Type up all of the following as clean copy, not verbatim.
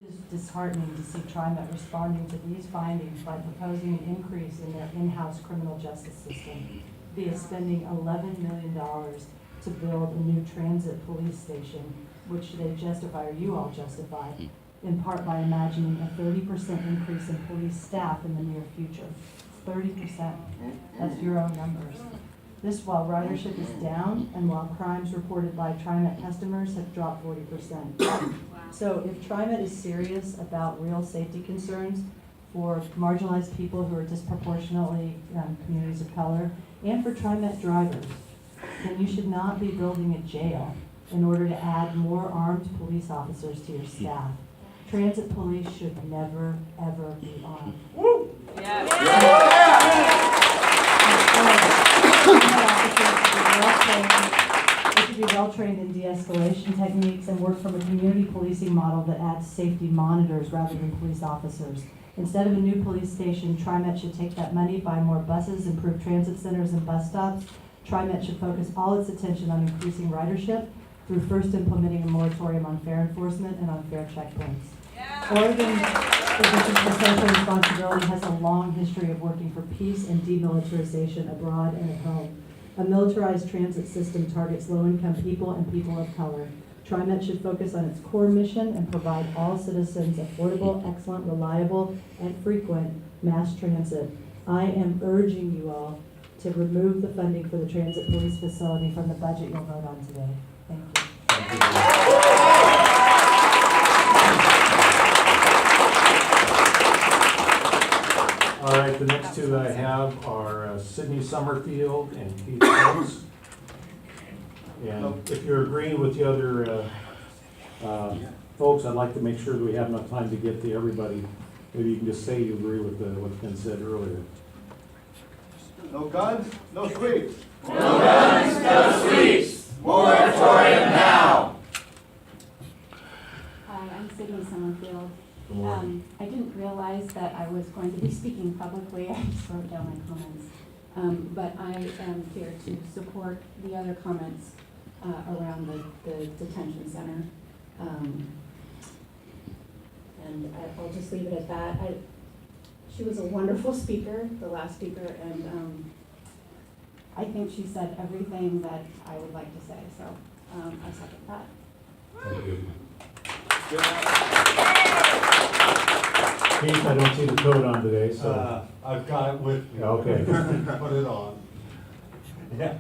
It's disheartening to see TRIMET responding to these findings by proposing an increase in their in-house criminal justice system via spending $11 million to build a new transit police station, which they justify, or you all justify, in part by imagining a 30% increase in police staff in the near future. 30%. That's your own numbers. This while ridership is down and while crimes reported by TRIMET customers have dropped 40%. So if TRIMET is serious about real safety concerns for marginalized people who are disproportionately communities of color, and for TRIMET drivers, then you should not be building a jail in order to add more armed police officers to your staff. Transit police should never, ever be armed. They should be well-trained in de-escalation techniques and work from a community policing model that adds safety monitors rather than police officers. Instead of a new police station, TRIMET should take that money, buy more buses, improve transit centers and bus stops. TRIMET should focus all its attention on increasing ridership through first implementing a moratorium on fare enforcement and on fare checkpoints. Oregon's Division for Social Responsibility has a long history of working for peace and demilitarization abroad and at home. A militarized transit system targets low-income people and people of color. TRIMET should focus on its core mission and provide all citizens affordable, excellent, reliable, and frequent mass transit. I am urging you all to remove the funding for the transit police facility from the budget you'll vote on today. Thank you. All right, the next two that I have are Sydney Summerfield and Keith Schultz. And if you're agreeing with the other folks, I'd like to make sure that we have enough time to get to everybody. Maybe you can just say you agree with what's been said earlier. No guns, no sweeps. No guns, no sweeps. Moratorium now. Hi, I'm Sydney Summerfield. I didn't realize that I was going to be speaking publicly. I just wrote down my comments. But I am here to support the other comments around the detention center. And I'll just leave it at that. She was a wonderful speaker, the last speaker, and I think she said everything that I would like to say. So I second that. Thank you. Keith, I don't see the code on today, so. I've got it with me. Okay. Put it on. Yeah.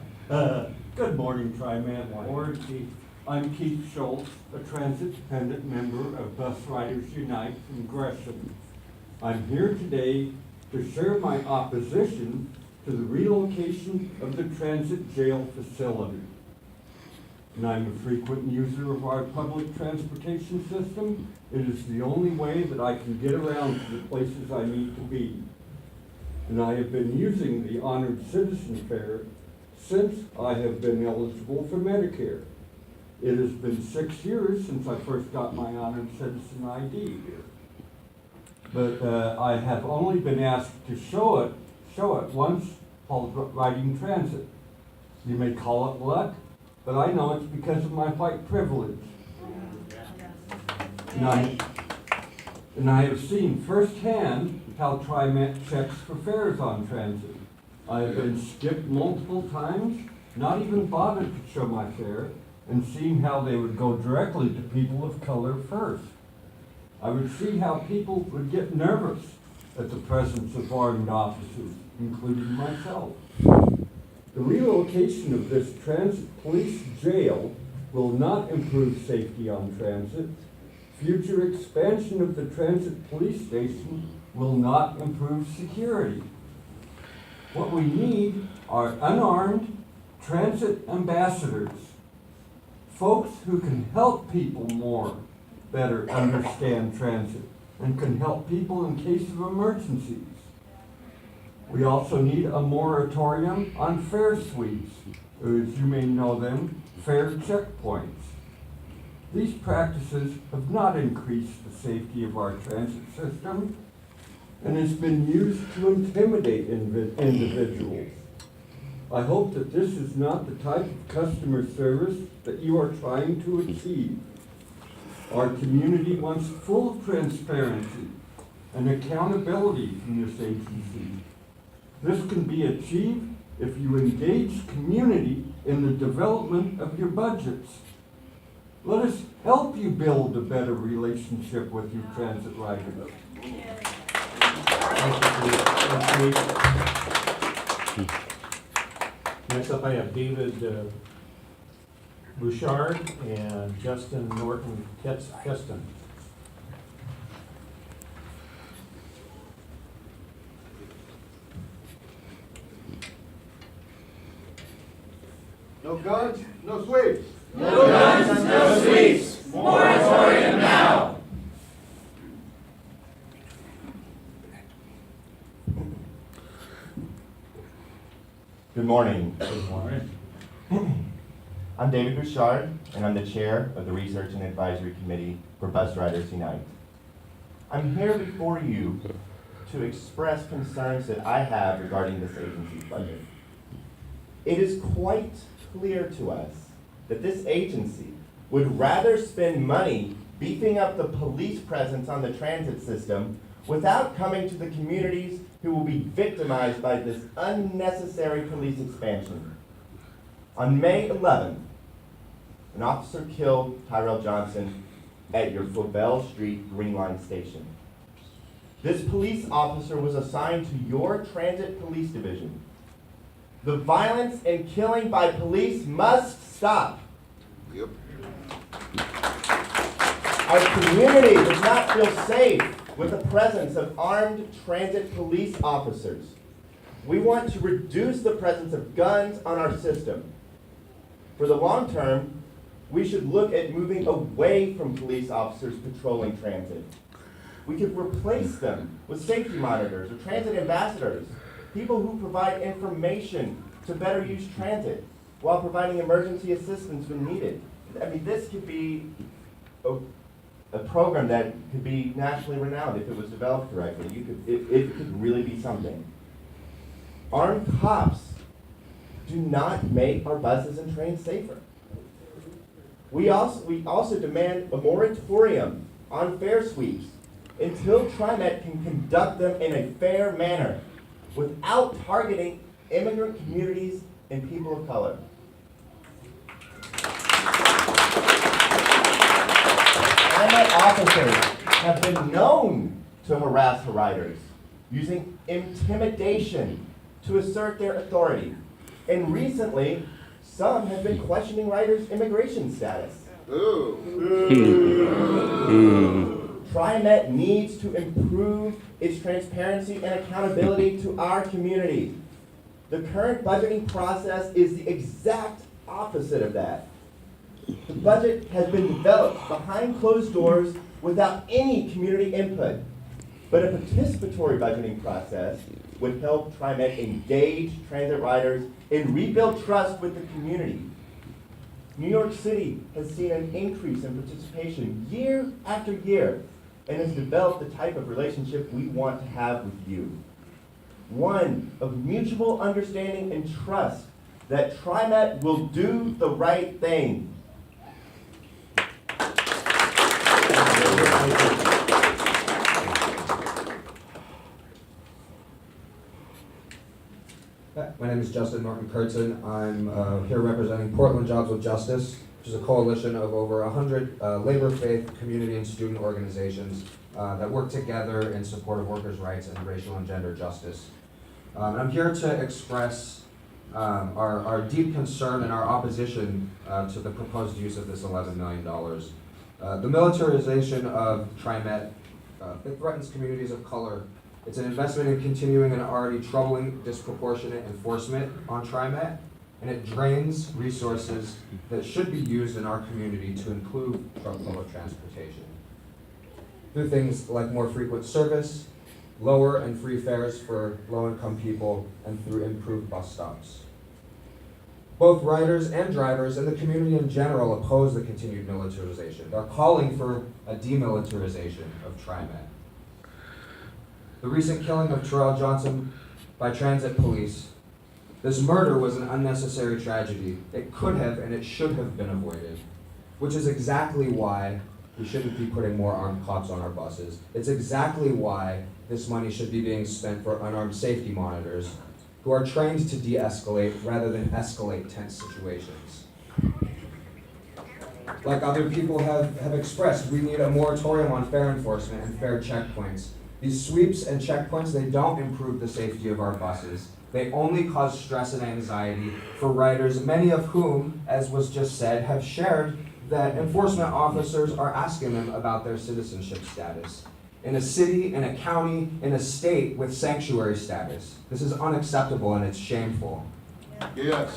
Good morning, TriMet Board. I'm Keith Schultz, a transit-dependent member of Bus Riders Unite from Gresham. I'm here today to share my opposition to the relocation of the transit jail facility. And I'm a frequent user of our public transportation system. It is the only way that I can get around to the places I need to be. And I have been using the honored citizen fare since I have been eligible for Medicare. It has been 6 years since I first got my honored citizen ID here. But I have only been asked to show it once while riding transit. You may call it luck, but I know it's because of my white privilege. And I have seen firsthand how TriMet checks for fares on transit. I have been skipped multiple times, not even bothered to show my fare, and seen how they would go directly to people of color first. I would see how people would get nervous at the presence of armed officers, including myself. The relocation of this transit police jail will not improve safety on transit. Future expansion of the transit police station will not improve security. What we need are unarmed transit ambassadors, folks who can help people better understand transit and can help people in case of emergencies. We also need a moratorium on fare sweeps, or as you may know them, fare checkpoints. These practices have not increased the safety of our transit system and has been used to intimidate individuals. I hope that this is not the type of customer service that you are trying to achieve. Our community wants full transparency and accountability from this agency. This can be achieved if you engage community in the development of your budgets. Let us help you build a better relationship with your transit riders. Next up, I have David Bouchard and Justin Norton Keston. No guns, no sweeps. No guns, no sweeps. Moratorium now. Good morning. Good morning. I'm David Bouchard, and I'm the chair of the Research and Advisory Committee for Bus Riders Unite. I'm here before you to express concerns that I have regarding this agency's budget. It is quite clear to us that this agency would rather spend money beefing up the police presence on the transit system without coming to the communities who will be victimized by this unnecessary police expansion. On May 11th, an officer killed Tyrell Johnson at your Flavel Street Green Line station. This police officer was assigned to your transit police division. The violence and killing by police must stop. Yep. Our community does not feel safe with the presence of armed transit police officers. We want to reduce the presence of guns on our system. For the long term, we should look at moving away from police officers patrolling transit. We could replace them with safety monitors or transit ambassadors, people who provide information to better use transit while providing emergency assistance when needed. I mean, this could be a program that could be nationally renowned if it was developed correctly. It could really be something. Armed cops do not make our buses and trains safer. We also demand a moratorium on fare sweeps until TRIMET can conduct them in a fair manner without targeting immigrant communities and people of color. TRIMET officers have been known to harass riders using intimidation to assert their authority. And recently, some have been questioning riders' immigration status. TRIMET needs to improve its transparency and accountability to our community. The current budgeting process is the exact opposite of that. The budget has been developed behind closed doors without any community input. But a participatory budgeting process would help TRIMET engage transit riders and rebuild trust with the community. New York City has seen an increase in participation year after year and has developed the type of relationship we want to have with you. One of mutual understanding and trust that TRIMET will do the right thing. My name is Justin Norton Kurtzen. I'm here representing Portland Jobs with Justice, which is a coalition of over 100 labor, faith, community, and student organizations that work together in support of workers' rights and racial and gender justice. And I'm here to express our deep concern and our opposition to the proposed use of this $11 million. The militarization of TRIMET, it threatens communities of color. It's an investment in continuing an already troubling disproportionate enforcement on TRIMET, and it drains resources that should be used in our community to improve public transportation. Through things like more frequent service, lower and free fares for low-income people, and through improved bus stops. Both riders and drivers and the community in general oppose the continued militarization. They're calling for a demilitarization of TRIMET. The recent killing of Tyrell Johnson by transit police, this murder was an unnecessary tragedy. It could have and it should have been avoided, which is exactly why We shouldn't be putting more armed cops on our buses. It's exactly why this money should be being spent for unarmed safety monitors who are trained to de-escalate rather than escalate tense situations. Like other people have expressed, we need a moratorium on fair enforcement and fair checkpoints. These sweeps and checkpoints, they don't improve the safety of our buses. They only cause stress and anxiety for riders, many of whom, as was just said, have shared that enforcement officers are asking them about their citizenship status. In a city, in a county, in a state with sanctuary status. This is unacceptable and it's shameful. Yes.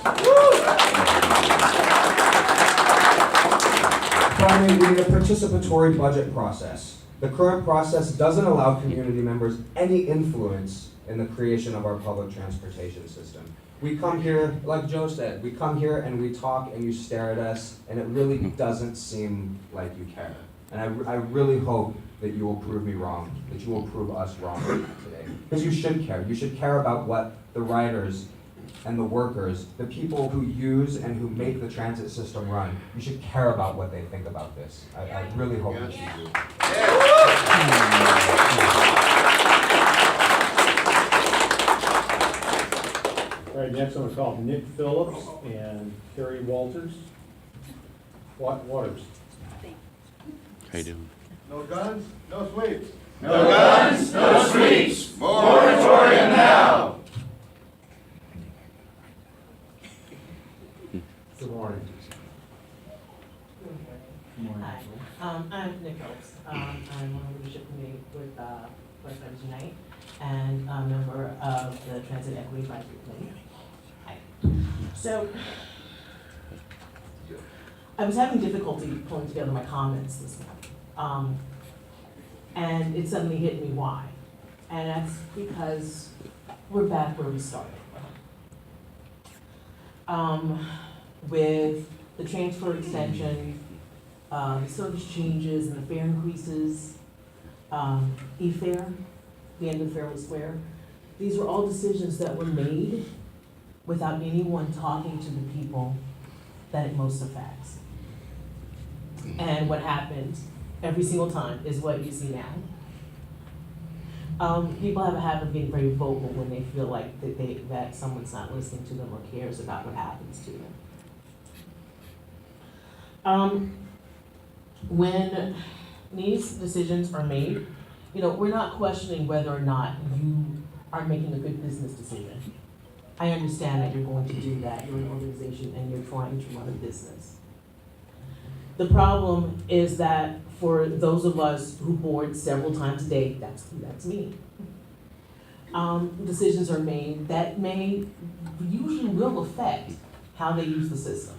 Finally, we need a participatory budget process. The current process doesn't allow community members any influence in the creation of our public transportation system. We come here, like Joe said, we come here and we talk and you stare at us and it really doesn't seem like you care. And I really hope that you will prove me wrong, that you will prove us wrong today. Because you should care. You should care about what the riders and the workers, the people who use and who make the transit system run, you should care about what they think about this. I really hope that you do. All right, next I'm going to call Nick Phillips and Carrie Walters. Waters. How you doing? No guns, no sweeps. No guns, no sweeps. Moratorium now. Good morning. Hi, I'm Nick Phillips. I'm on the leadership committee with First Riders Unite and a member of the Transit Equity Advisory Committee. Hi. So, I was having difficulty pulling together my comments this morning. And it suddenly hit me why. And that's because we're back where we started. With the transfer extension, the service changes and the fare increases, e-fare, the end of Fairless Square. These were all decisions that were made without anyone talking to the people that it most affects. And what happened every single time is what you see now. People have a habit of being very vocal when they feel like that someone's not listening to them or cares about what happens to them. When these decisions are made, we're not questioning whether or not you are making a good business decision. I understand that you're going to do that. You're an organization and you're trying to run a business. The problem is that for those of us who board several times a day, that's me. Decisions are made that usually will affect how they use the system.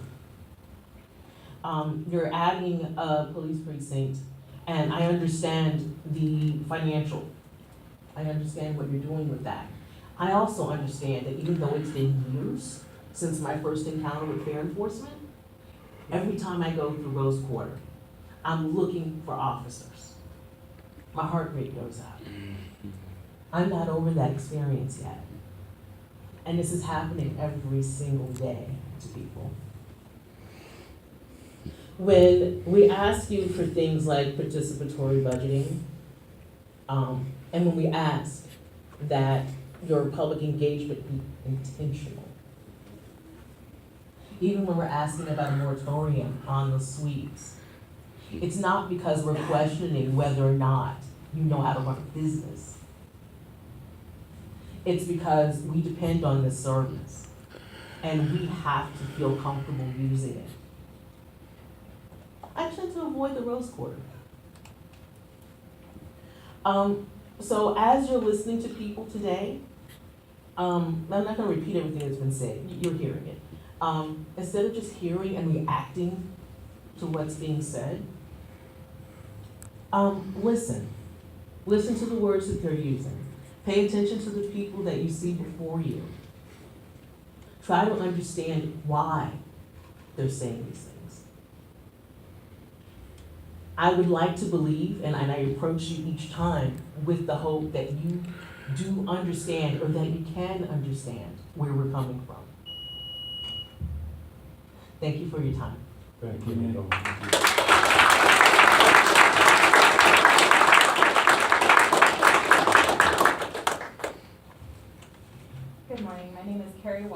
You're adding a police precinct, and I understand the financial. I understand what you're doing with that. I also understand that even though it's been years since my first encounter with fare enforcement, every time I go through Rose Quarter, I'm looking for officers. My heart rate goes up. I'm not over that experience yet. And this is happening every single day to people. When we ask you for things like participatory budgeting, and when we ask that your public engagement be intentional, even when we're asking about a moratorium on the sweeps, it's not because we're questioning whether or not you know how to run a business. It's because we depend on this service, and we have to feel comfortable using it. I tend to avoid the Rose Quarter. So as you're listening to people today, I'm not going to repeat everything that's been said. You're hearing it. Instead of just hearing and reacting to what's being said, listen. Listen to the words that they're using. Pay attention to the people that you see before you. Try to understand why they're saying these things. I would like to believe, and I approach you each time with the hope that you do understand, or that you can understand where we're coming from. Thank you for your time. Thank you.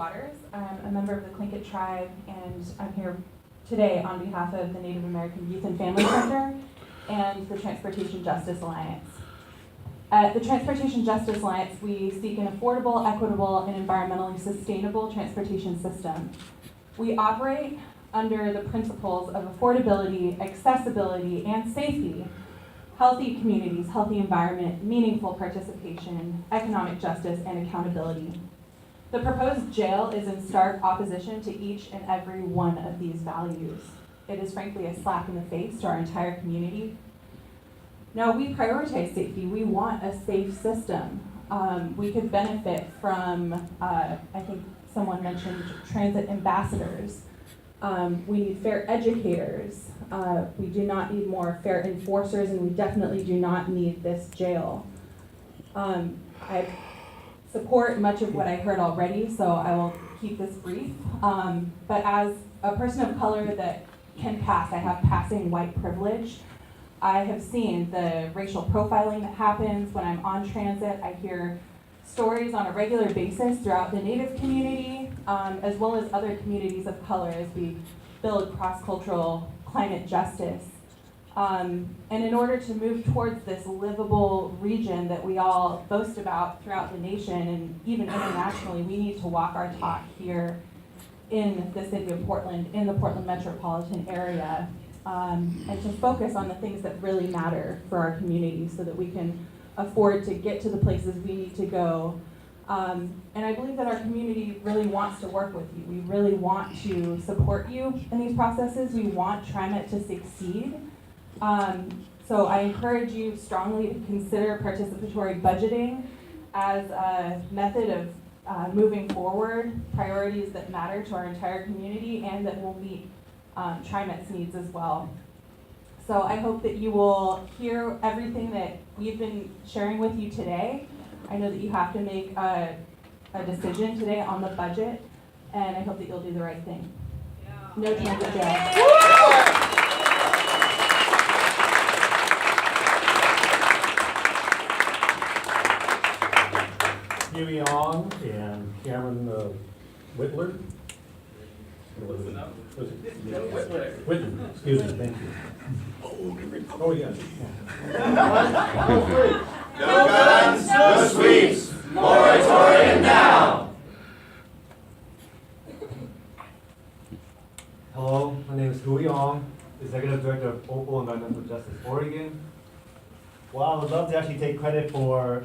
Waters. I'm a member of the Tlingit tribe, and I'm here today on behalf of the Native American Youth and Family Center and the Transportation Justice Alliance. At the Transportation Justice Alliance, we seek an affordable, equitable, and environmentally sustainable transportation system. We operate under the principles of affordability, accessibility, and safety, healthy communities, healthy environment, meaningful participation, economic justice, and accountability. The proposed jail is in stark opposition to each and every one of these values. It is frankly a slap in the face to our entire community. No, we prioritize safety. We want a safe system. We could benefit from, I think someone mentioned transit ambassadors. We need fair educators. We do not need more fair enforcers, and we definitely do not need this jail. I support much of what I heard already, so I will keep this brief. But as a person of color that can pass, I have passing white privilege. I have seen the racial profiling that happens when I'm on transit. I hear stories on a regular basis throughout the Native community, as well as other communities of color as we build cross-cultural climate justice. And in order to move towards this livable region that we all boast about throughout the nation and even internationally, we need to walk our talk here in the city of Portland, in the Portland metropolitan area, and to focus on the things that really matter for our community so that we can afford to get to the places we need to go. And I believe that our community really wants to work with you. We really want to support you in these processes. We want TRIMET to succeed. So I encourage you strongly to consider participatory budgeting as a method of moving forward priorities that matter to our entire community and that will meet TRIMET's needs as well. So I hope that you will hear everything that we've been sharing with you today. I know that you have to make a decision today on the budget, and I hope that you'll do the right thing. No transit jail. Huey Ong and Cameron Whitler. Whitler, excuse me, thank you. Oh, yeah. No guns, no sweeps, moratorium now. Hello, my name is Huey Ong, Executive Director of Opal Environmental Justice Oregon. Well, I would love to actually take credit for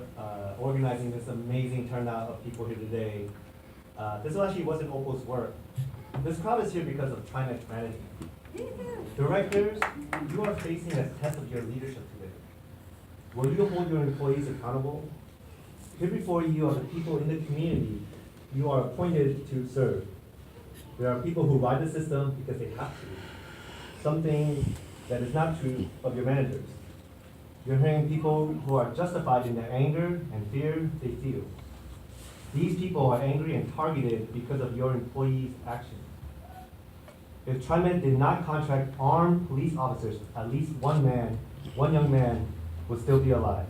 organizing this amazing turnout of people here today. This actually wasn't Opal's work. This crowd is here because of TRIMET management. Directors, you are facing a test of your leadership today. Will you hold your employees accountable? Here before you are the people in the community you are appointed to serve. There are people who ride the system because they have to. Something that is not true of your managers. You're hearing people who are justified in their anger and fear they feel. These people are angry and targeted because of your employees' actions. If TRIMET did not contract armed police officers, at least one young man would still be alive.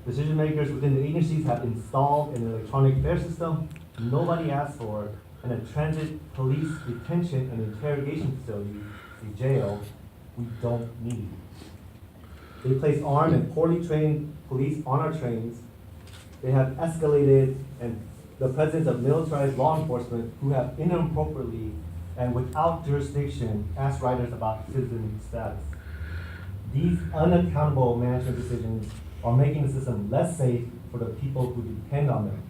Decision makers within the agencies have installed an electronic fare system nobody asked for and a transit police detention and interrogation facility, a jail, we don't need. They place armed and poorly trained police on our trains. They have escalated and the presence of militarized law enforcement who have inappropriately and without jurisdiction asked riders about citizen status. These unaccountable management decisions are making the system less safe for the people who depend on them.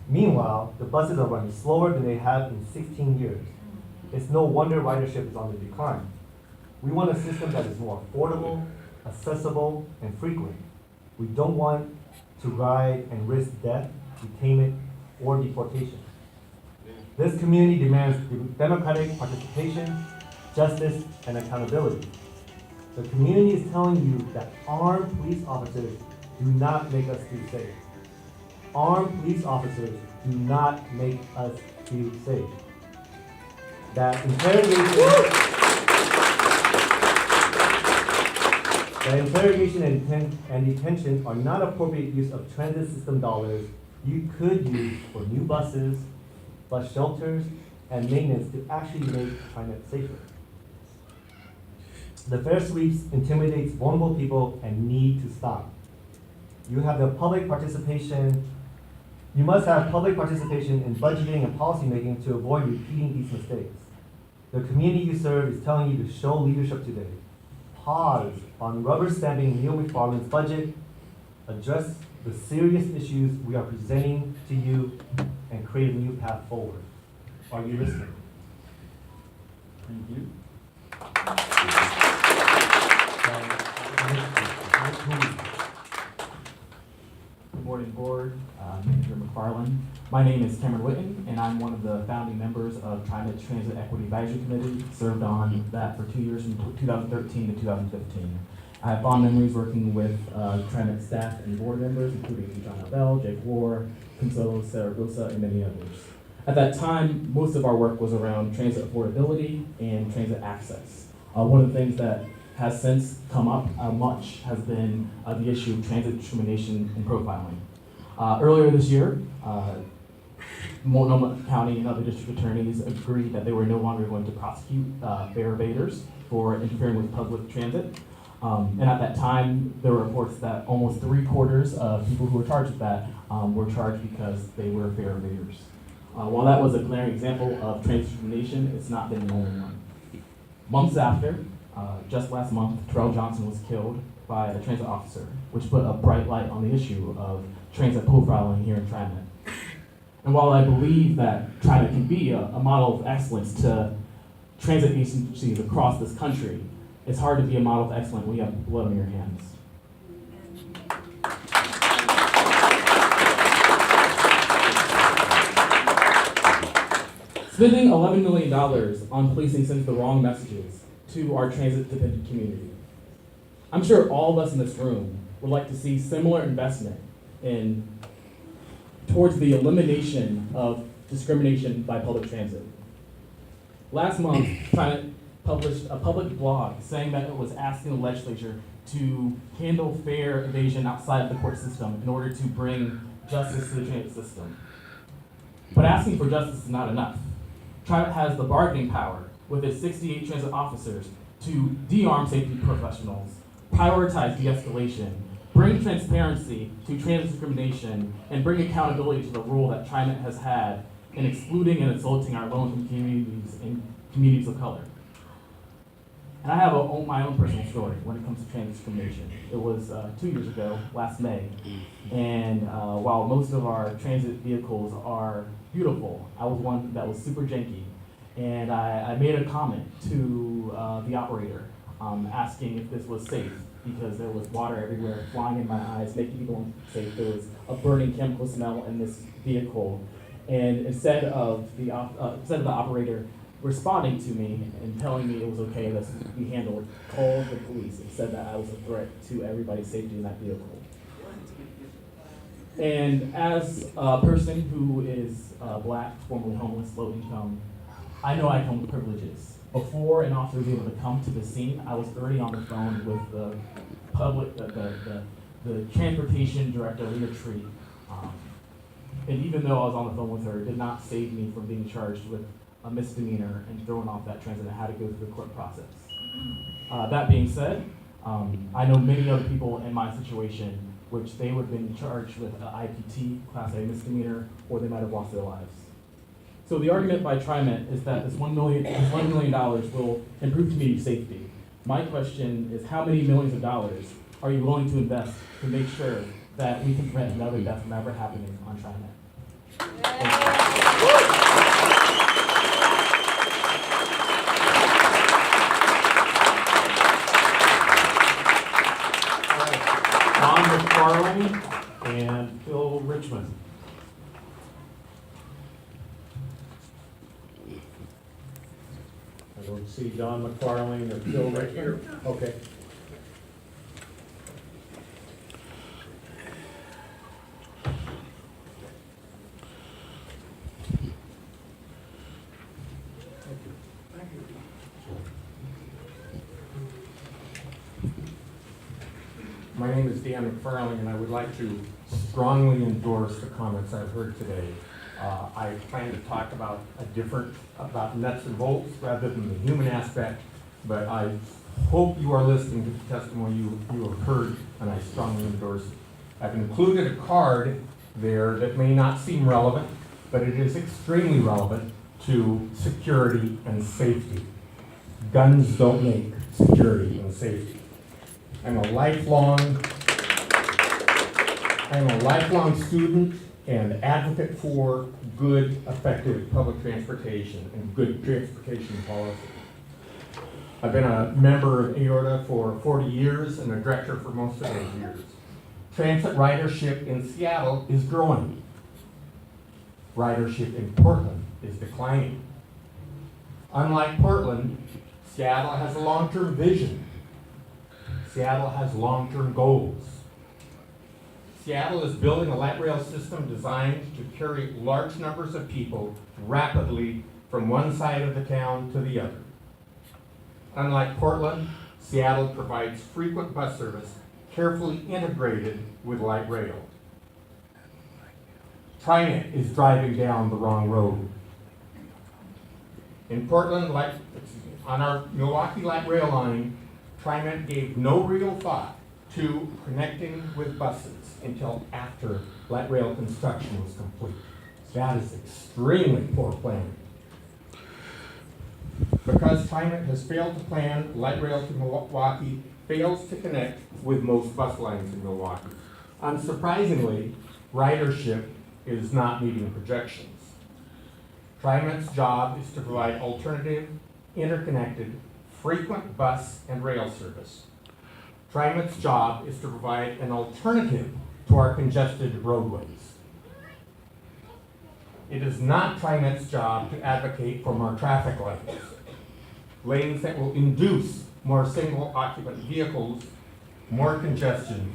Meanwhile, the buses are running slower than they have in 16 years. It's no wonder ridership is on the decline. We want a system that is more affordable, accessible, and frequent. We don't want to ride and risk death, detainment, or deportation. This community demands democratic participation, justice, and accountability. The community is telling you that armed police officers do not make us feel safe. Armed police officers do not make us feel safe. That interrogation and detention are not appropriate use of transit system dollars you could use for new buses, bus shelters, and maintenance to actually make TriMet safer. The fare sweeps intimidates vulnerable people and need to stop. You must have public participation in budgeting and policymaking to avoid repeating these mistakes. The community you serve is telling you to show leadership today. Pause on rubber stamping Neil McFarland's budget, address the serious issues we are presenting to you, and create a new path forward. Are you listening? Thank you. Good morning, board, Manager McFarland. My name is Cameron Witten, and I'm one of the founding members of TRIMET Transit Equity Advisory Committee. Served on that for 2 years from 2013 to 2015. I have fond memories working with TRIMET staff and board members, including John Bell, Jake War, Consuelo Saragosa, and many others. At that time, most of our work was around transit affordability and transit access. One of the things that has since come up much has been the issue of transit discrimination and profiling. Earlier this year, Multnomah County and other district attorneys agreed that they were no longer going to prosecute fare evaders for interfering with public transit. And at that time, there were reports that almost 3/4 of people who were charged with that were charged because they were fare evaders. While that was a glaring example of transit discrimination, it's not been the only one. Months after, just last month, Terrell Johnson was killed by a transit officer, which put a bright light on the issue of transit profiling here in TriMet. And while I believe that TriMet can be a model of excellence to transit agencies across this country, it's hard to be a model of excellence when you have blood on your hands. Spending $11 million on policing sends the wrong messages to our transit-dependent community. I'm sure all of us in this room would like to see similar investment towards the elimination of discrimination by public transit. Last month, TriMet published a public blog saying that it was asking the legislature to handle fare evasion outside of the court system in order to bring justice to the transit system. But asking for justice is not enough. TriMet has the bargaining power with its 68 transit officers to de-arm safety professionals, prioritize de-escalation, bring transparency to transit discrimination, and bring accountability to the role that TriMet has had in excluding and insulting our low-income communities and communities of color. And I have my own personal story when it comes to transit discrimination. It was 2 years ago, last May, and while most of our transit vehicles are beautiful, I was one that was super janky, and I made a comment to the operator asking if this was safe, because there was water everywhere, flying in my eyes, making people unsafe. There was a burning chemical smell in this vehicle, and instead of the operator responding to me and telling me it was okay, that we handled, called the police and said that I was a threat to everybody's safety in that vehicle. And as a person who is black, formerly homeless, low income, I know I come with privileges. Before an officer was able to come to the scene, I was already on the phone with the transportation director, Leah Tree. And even though I was on the phone with her, it did not save me from being charged with a misdemeanor and thrown off that transit. I had to go through the court process. That being said, I know many other people in my situation which they would have been charged with an IPT, Class A misdemeanor, or they might have lost their lives. So the argument by TriMet is that this $1 million will improve community safety. My question is, how many millions of dollars are you willing to invest to make sure that we can prevent another death from ever happening on TriMet? Don McFarlane and Phil Richmond. I don't see Don McFarlane or Phil Richmond. Okay. My name is Dan McFarlane, and I would like to strongly endorse the comments I've heard today. I plan to talk about about nuts and bolts rather than the human aspect, but I hope you are listening to the testimony you have heard, and I strongly endorse it. I've included a card there that may not seem relevant, but it is extremely relevant to security and safety. Guns don't make security and safety. I'm a lifelong student and advocate for good, effective public transportation and good transportation policy. I've been a member of AORTA for 40 years and a director for most of those years. Transit ridership in Seattle is growing. Ridership in Portland is declining. Unlike Portland, Seattle has a long-term vision. Seattle has long-term goals. Seattle is building a light rail system designed to carry large numbers of people rapidly from one side of the town to the other. Unlike Portland, Seattle provides frequent bus service carefully integrated with light rail. TRIMET is driving down the wrong road. In Portland, on our Milwaukee light rail line, TRIMET gave no real thought to connecting with buses until after light rail construction was complete. That is extremely poor planning. Because TRIMET has failed to plan, light rail to Milwaukee fails to connect with most bus lines in Milwaukee. Unsurprisingly, ridership is not meeting projections. TRIMET's job is to provide alternative, interconnected, frequent bus and rail service. TRIMET's job is to provide an alternative to our congested roadways. It is not TRIMET's job to advocate for more traffic lanes that will induce more single occupant vehicles, more congestion,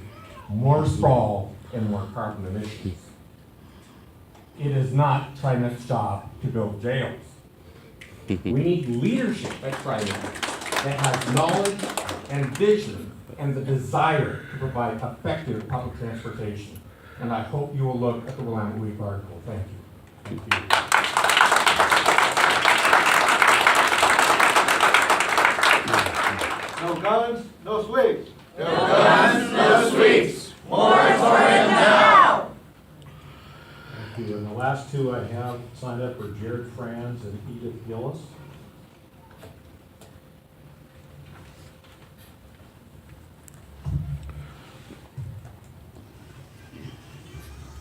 more sprawl, and more carbon emissions. It is not TRIMET's job to build jails. We need leadership at TRIMET that has knowledge and vision and the desire to provide effective public transportation. And I hope you will look at the Willamette Week article. Thank you. Thank you. No guns, no sweeps. No guns, no sweeps. Moratorium now. Thank you. And the last two I have signed up are Jared Franz and Edith Gillis.